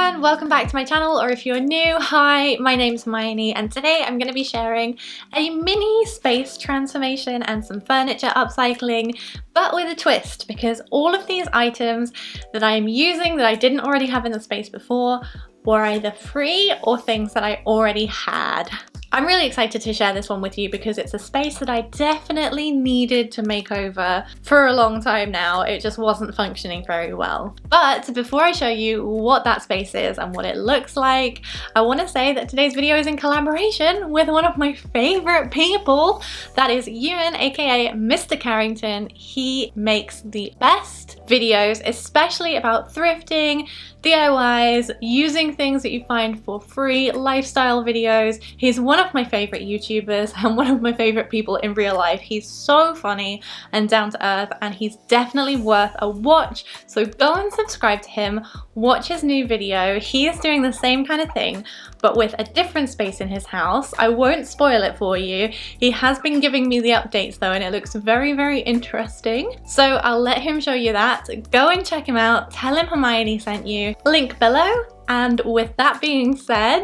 everyone, welcome back to my channel, or if you're new, hi, my name's Hermione and today I'm going to be sharing a mini space transformation and some furniture upcycling, but with a twist, because all of these items that I'm using that I didn't already have in the space before were either free or things that I already had. I'm really excited to share this one with you because it's a space that I definitely needed to make over for a long time now. It just wasn't functioning very well. But before I show you what that space is and what it looks like, I want to say that today's video is in collaboration with one of my favorite people. That is Ewan, aka Mr Carrington. He makes the best videos, especially about thrifting, DIYs, using things that you find for free, lifestyle videos. He's one of my favorite YouTubers and one of my favorite people in real life. He's so funny and down to earth, and he's definitely worth a watch. So go and subscribe to him, watch his new video. He is doing the same kind of thing, but with a different space in his house. I won't spoil it for you. He has been giving me the updates though, and it looks very, very interesting. So I'll let him show you that. Go and check him out. Tell him Hermione sent you. Link below. And with that being said,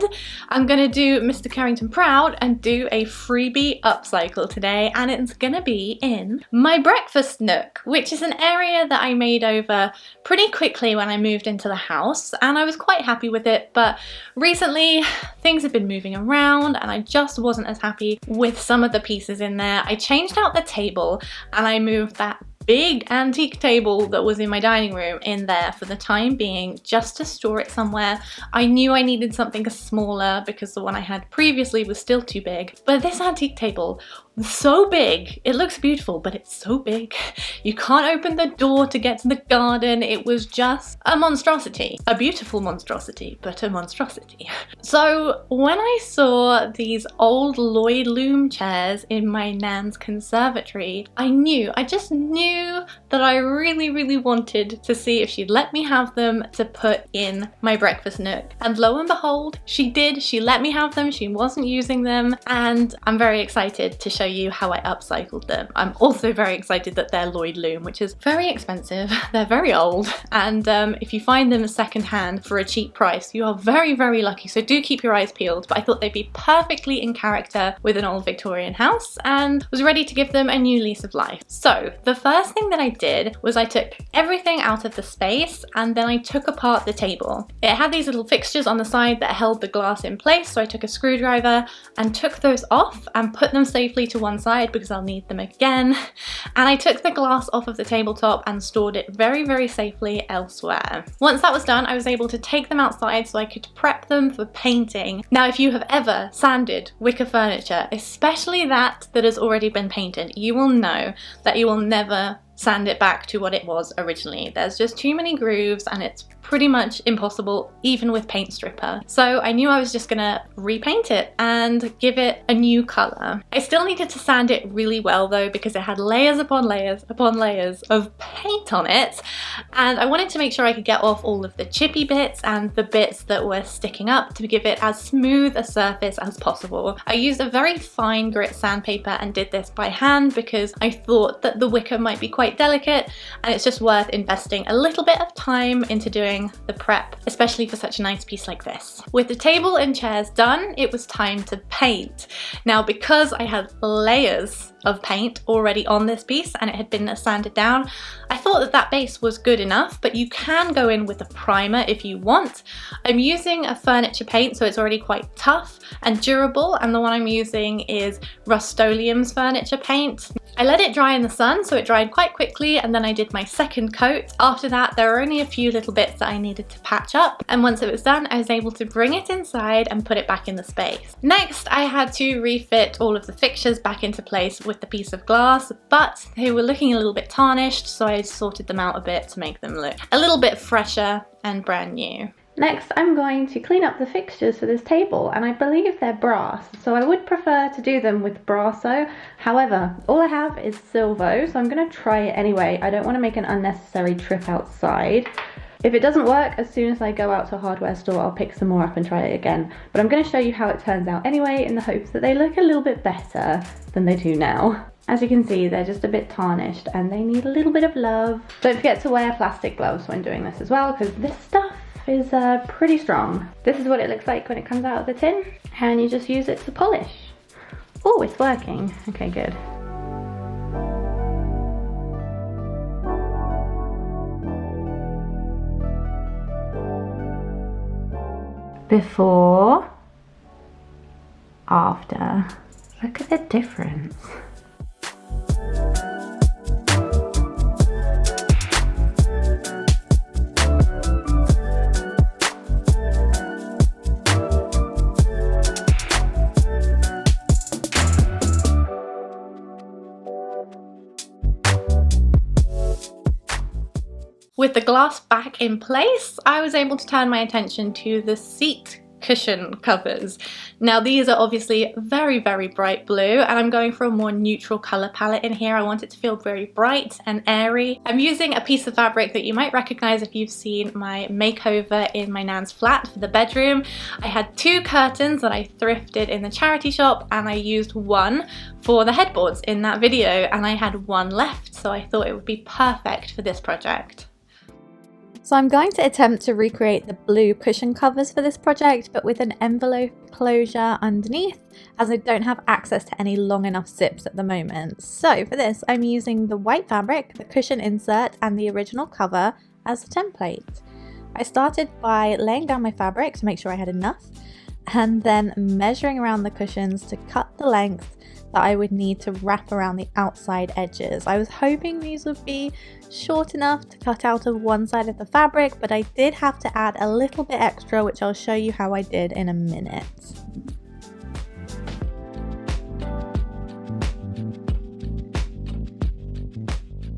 I'm gonna do Mr. Carrington proud and do a freebie upcycle today, and it's gonna be in my breakfast nook, which is an area that I made over pretty quickly when I moved into the house, and I was quite happy with it, but recently things have been moving around and I just wasn't as happy with some of the pieces in there. I changed out the table and I moved that big antique table that was in my dining room in there for the time being, just to store it somewhere. I knew I needed something smaller because the one I had previously was still too big, but this antique table was so big. It looks beautiful, but it's so big. You can't open the door to get to the garden. It was just a monstrosity. A beautiful monstrosity, but a monstrosity. So when I saw these old Lloyd Loom chairs in my nan's conservatory, I just knew that I really, really wanted to see if she'd let me have them to put in my breakfast nook. And lo and behold, she did. She let me have them. She wasn't using them, and I'm very excited to show you how I upcycled them. I'm also very excited that they're Lloyd Loom, which is very expensive. They're very old, and if you find them secondhand for a cheap price, you are very, very lucky. So do keep your eyes peeled. But I thought they'd be perfectly in character with an old Victorian house, and was ready to give them a new lease of life. So the first thing that I did was I took everything out of the space, and then I took apart the table. It had these little fixtures on the side that held the glass in place, so I took a screwdriver and took those off and put them safely to one side because I'll need them again. And I took the glass off of the tabletop and stored it very, very safely elsewhere. Once that was done, I was able to take them outside so I could prep them for painting. Now, if you have ever sanded wicker furniture, especially that has already been painted, you will know that you will never sand it back to what it was originally. There's just too many grooves and it's pretty much impossible even with paint stripper. So I knew I was just gonna repaint it and give it a new color. I still needed to sand it really well though, because it had layers upon layers upon layers of paint on it, and I wanted to make sure I could get off all of the chippy bits and the bits that were sticking up to give it as smooth a surface as possible. I used a very fine grit sandpaper and did this by hand because I thought that the wicker might be quite delicate, and it's just worth investing a little bit of time into doing the prep, especially for such a nice piece like this. With the table and chairs done, it was time to paint. Now, because I had layers of paint already on this piece and it had been sanded down, I thought that that base was good enough, but you can go in with a primer if you want. I'm using a furniture paint, so it's already quite tough and durable, and the one I'm using is Rust-Oleum's furniture paint. I let it dry in the sun, so it dried quite quickly, and then I did my second coat. After that, there were only a few little bits that I needed to patch up, and once it was done, I was able to bring it inside and put it back in the space. Next, I had to refit all of the fixtures back into place with the piece of glass, but they were looking a little bit tarnished, so I sorted them out a bit to make them look a little bit fresher and brand new. Next, I'm going to clean up the fixtures for this table, and I believe they're brass, so I would prefer to do them with Brasso. However, all I have is Silvo, so I'm going to try it anyway. I don't want to make an unnecessary trip outside. If it doesn't work, as soon as I go out to a hardware store, I'll pick some more up and try it again. But I'm going to show you how it turns out anyway, in the hopes that they look a little bit better than they do now. As you can see, they're just a bit tarnished and they need a little bit of love. Don't forget to wear plastic gloves when doing this as well, because this stuff is pretty strong. This is what it looks like when it comes out of the tin, and you just use it to polish. Oh, it's working. Okay, good. Before, after. Look at the difference. With the glass back in place, I was able to turn my attention to the seat cushion covers. Now these are obviously very, very bright blue, and I'm going for a more neutral color palette in here. I want it to feel very bright and airy. I'm using a piece of fabric that you might recognize if you've seen my makeover in my nan's flat for the bedroom. I had 2 curtains that I thrifted in the charity shop, and I used one for the headboards in that video, and I had one left, so I thought it would be perfect for this project. So I'm going to attempt to recreate the blue cushion covers for this project, but with an envelope closure underneath, as I don't have access to any long enough zips at the moment. So for this, I'm using the white fabric, the cushion insert, and the original cover as a template. I started by laying down my fabric to make sure I had enough, and then measuring around the cushions to cut the length that I would need to wrap around the outside edges. I was hoping these would be short enough to cut out of one side of the fabric, but I did have to add a little bit extra, which I'll show you how I did in a minute.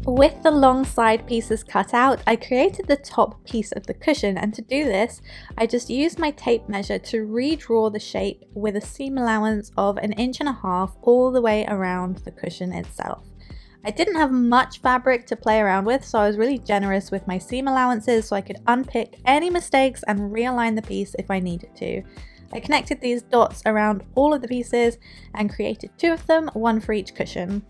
With the long side pieces cut out, I created the top piece of the cushion, and to do this, I just used my tape measure to redraw the shape with a seam allowance of 1.5 inches all the way around the cushion itself. I didn't have much fabric to play around with, so I was really generous with my seam allowances so I could unpick any mistakes and realign the piece if I needed to. I connected these dots around all of the pieces and created 2 of them, one for each cushion.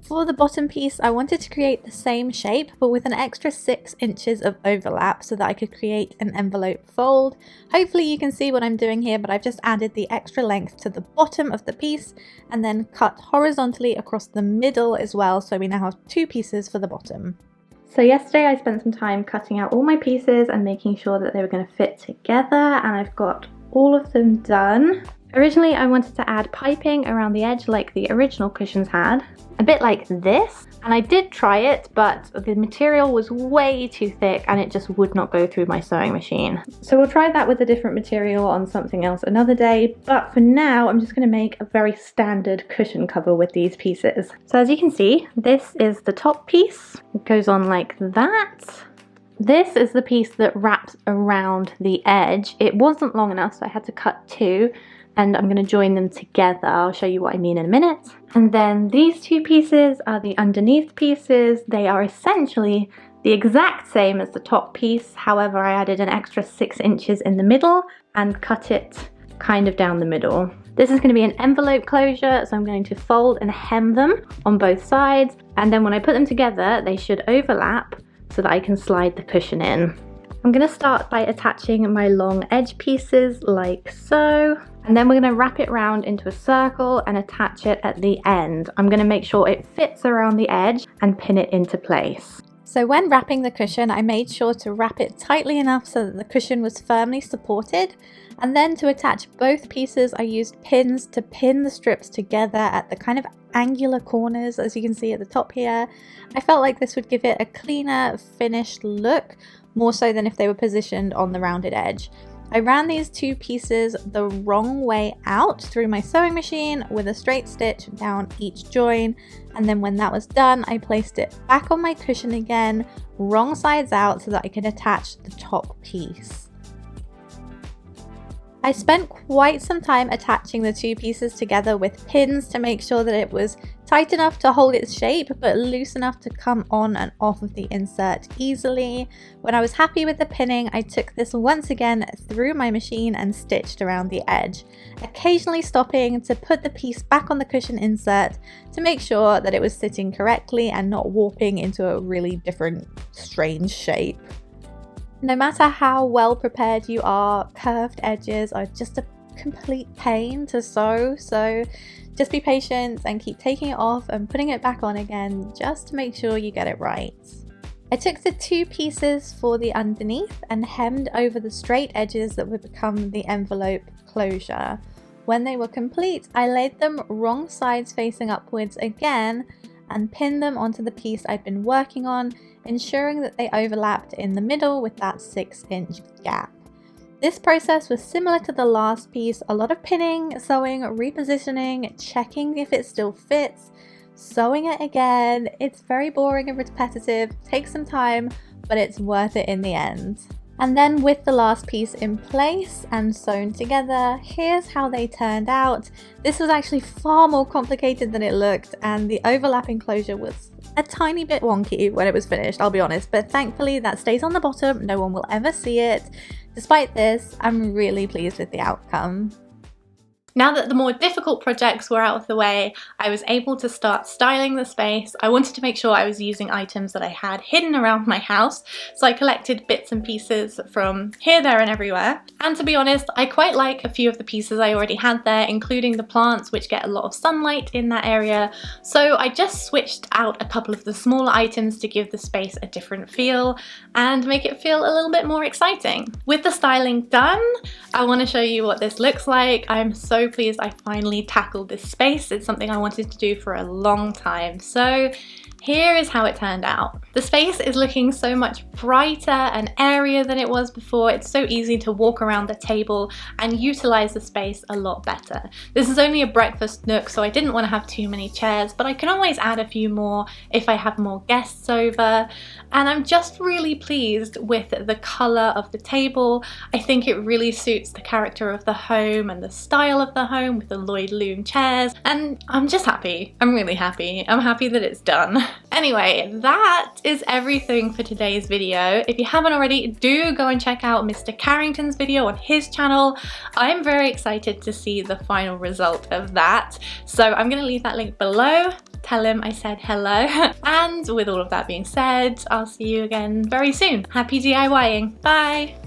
For the bottom piece, I wanted to create the same shape, but with an extra 6 inches of overlap so that I could create an envelope fold. Hopefully you can see what I'm doing here, but I've just added the extra length to the bottom of the piece and then cut horizontally across the middle as well, so we now have 2 pieces for the bottom. So yesterday I spent some time cutting out all my pieces and making sure that they were going to fit together, and I've got all of them done. Originally I wanted to add piping around the edge like the original cushions had, a bit like this, and I did try it, but the material was way too thick and it just would not go through my sewing machine. So we'll try that with a different material on something else another day, but for now I'm just going to make a very standard cushion cover with these pieces. So as you can see, this is the top piece. It goes on like that. This is the piece that wraps around the edge. It wasn't long enough, so I had to cut 2. And I'm going to join them together. I'll show you what I mean in a minute. And then these 2 pieces are the underneath pieces. They are essentially the exact same as the top piece. However, I added an extra 6 inches in the middle and cut it kind of down the middle. This is going to be an envelope closure, so I'm going to fold and hem them on both sides. And then when I put them together, they should overlap so that I can slide the cushion in. I'm going to start by attaching my long edge pieces like so, and then we're going to wrap it round into a circle and attach it at the end. I'm going to make sure it fits around the edge and pin it into place. So when wrapping the cushion, I made sure to wrap it tightly enough so that the cushion was firmly supported, and then to attach both pieces I used pins to pin the strips together at the kind of angular corners, as you can see at the top here. I felt like this would give it a cleaner, finished look, more so than if they were positioned on the rounded edge. I ran these 2 pieces the wrong way out through my sewing machine with a straight stitch down each join, and then when that was done, I placed it back on my cushion again, wrong sides out, so that I could attach the top piece. I spent quite some time attaching the two pieces together with pins to make sure that it was tight enough to hold its shape but loose enough to come on and off of the insert easily. When I was happy with the pinning, I took this once again through my machine and stitched around the edge, occasionally stopping to put the piece back on the cushion insert to make sure that it was sitting correctly and not warping into a really different, strange shape. No matter how well prepared you are, curved edges are just a complete pain to sew, so just be patient and keep taking it off and putting it back on again just to make sure you get it right. I took the two pieces for the underneath and hemmed over the straight edges that would become the envelope closure. When they were complete, I laid them wrong sides facing upwards again and pinned them onto the piece I'd been working on, ensuring that they overlapped in the middle with that 6-inch gap. This process was similar to the last piece, a lot of pinning, sewing, repositioning, checking if it still fits, sewing it again. It's very boring and repetitive, takes some time, but it's worth it in the end. And then with the last piece in place and sewn together, here's how they turned out. This was actually far more complicated than it looked, and the overlapping closure was a tiny bit wonky when it was finished, I'll be honest, but thankfully that stays on the bottom, no one will ever see it. Despite this, I'm really pleased with the outcome. Now that the more difficult projects were out of the way, I was able to start styling the space. I wanted to make sure I was using items that I had hidden around my house, so I collected bits and pieces from here, there and everywhere. And to be honest, I quite like a few of the pieces I already had there, including the plants, which get a lot of sunlight in that area. So I just switched out a couple of the smaller items to give the space a different feel and make it feel a little bit more exciting. With the styling done, I want to show you what this looks like. I'm so pleased I finally tackled this space. It's something I wanted to do for a long time. So here is how it turned out. The space is looking so much brighter and airier than it was before. It's so easy to walk around the table and utilize the space a lot better. This is only a breakfast nook, so I didn't want to have too many chairs, but I can always add a few more if I have more guests over. And I'm just really pleased with the color of the table. I think it really suits the character of the home and the style of the home with the Lloyd Loom chairs. And I'm just happy. I'm really happy. I'm happy that it's done. Anyway, that is everything for today's video. If you haven't already, do go and check out Mr Carrington's video on his channel. I'm very excited to see the final result of that. So I'm going to leave that link below. Tell him I said hello. And with all of that being said, I'll see you again very soon. Happy DIYing. Bye!